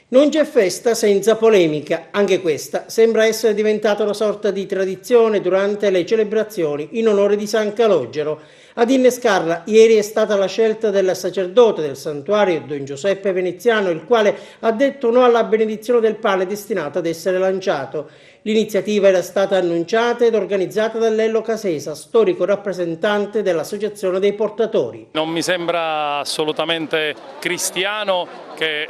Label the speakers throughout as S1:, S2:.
S1: Non c'è festa senza polemica, anche questa sembra essere diventata una sorta di tradizione durante le celebrazioni in onore di San Calogero. Ad innescarla ieri è stata la scelta del sacerdote del santuario, Don Giuseppe Veneziano, il quale ha detto no alla benedizione del pane destinato ad essere lanciato. L'iniziativa era stata annunciata ed organizzata da Lello Casesa, storico rappresentante dell'Associazione dei Portatori.
S2: Non mi sembra assolutamente cristiano che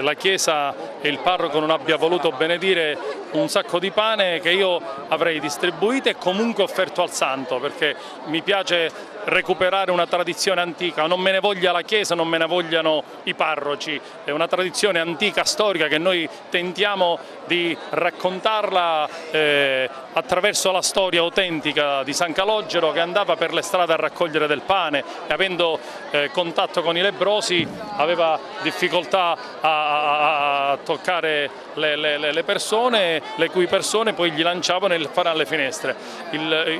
S2: la Chiesa e il parroco non abbia voluto benedire un sacco di pane che io avrei distribuito e comunque offerto al Santo, perché mi piace recuperare una tradizione antica. Non me ne voglia la Chiesa, non me ne vogliano i parroci, è una tradizione antica, storica, che noi tentiamo di raccontarla attraverso la storia autentica di San Calogero, che andava per le strade a raccogliere del pane e avendo contatto con i lebbrosi aveva difficoltà a toccare le persone, le cui persone poi gli lanciavano il pane alle finestre.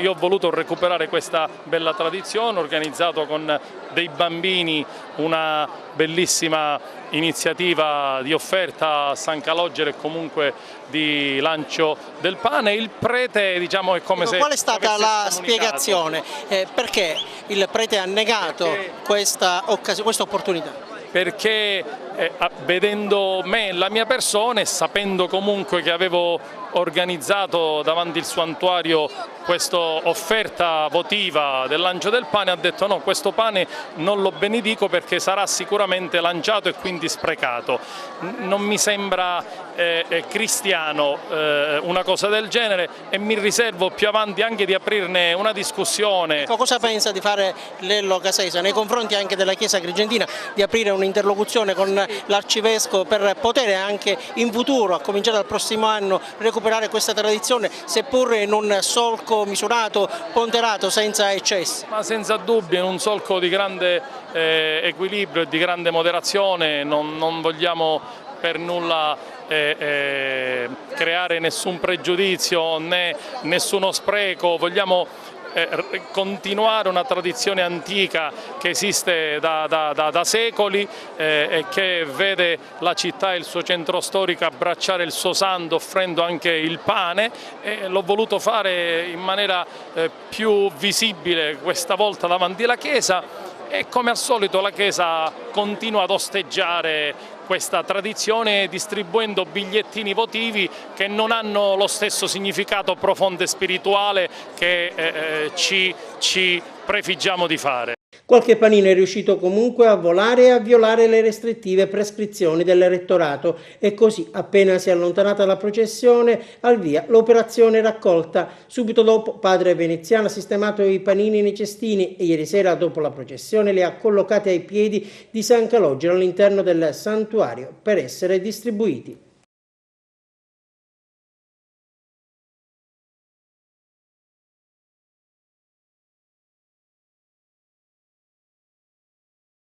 S2: Io ho voluto recuperare questa bella tradizione, ho organizzato con dei bambini una bellissima iniziativa di offerta a San Calogero e comunque di lancio del pane. Il prete, diciamo, è come se...
S1: Qual è stata la spiegazione? Perché il prete ha negato questa opportunità?
S2: Perché vedendo me e la mia persona e sapendo comunque che avevo organizzato davanti al santuario questa offerta votiva del lancio del pane, ha detto no, questo pane non lo benedico perché sarà sicuramente lanciato e quindi sprecato. Non mi sembra cristiano una cosa del genere e mi riservo più avanti anche di aprirne una discussione.
S1: Cosa pensa di fare Lello Casesa nei confronti anche della Chiesa Agrigentina, di aprire un'interlocuzione con l'Arcivescovo per poter anche in futuro, a cominciare dal prossimo anno, recuperare questa tradizione, seppur in un solco misurato, ponderato, senza eccessi?
S2: Ma senza dubbio, in un solco di grande equilibrio e di grande moderazione. Non vogliamo per nulla creare nessun pregiudizio né nessuno spreco, vogliamo continuare una tradizione antica che esiste da secoli e che vede la città e il suo centro storico abbracciare il suo santo offrendo anche il pane, e l'ho voluto fare in maniera più visibile questa volta davanti alla Chiesa. E come al solito la Chiesa continua ad osteggiare questa tradizione distribuendo bigliettini votivi che non hanno lo stesso significato profondo e spirituale che ci prefiggiamo di fare.
S1: Qualche panino è riuscito comunque a volare e a violare le restrittive prescrizioni dell'elettorato e così, appena si è allontanata la processione, al via l'operazione raccolta. Subito dopo padre Veneziano ha sistemato i panini nei cestini e ieri sera, dopo la processione, li ha collocati ai piedi di San Calogero all'interno del santuario per essere distribuiti.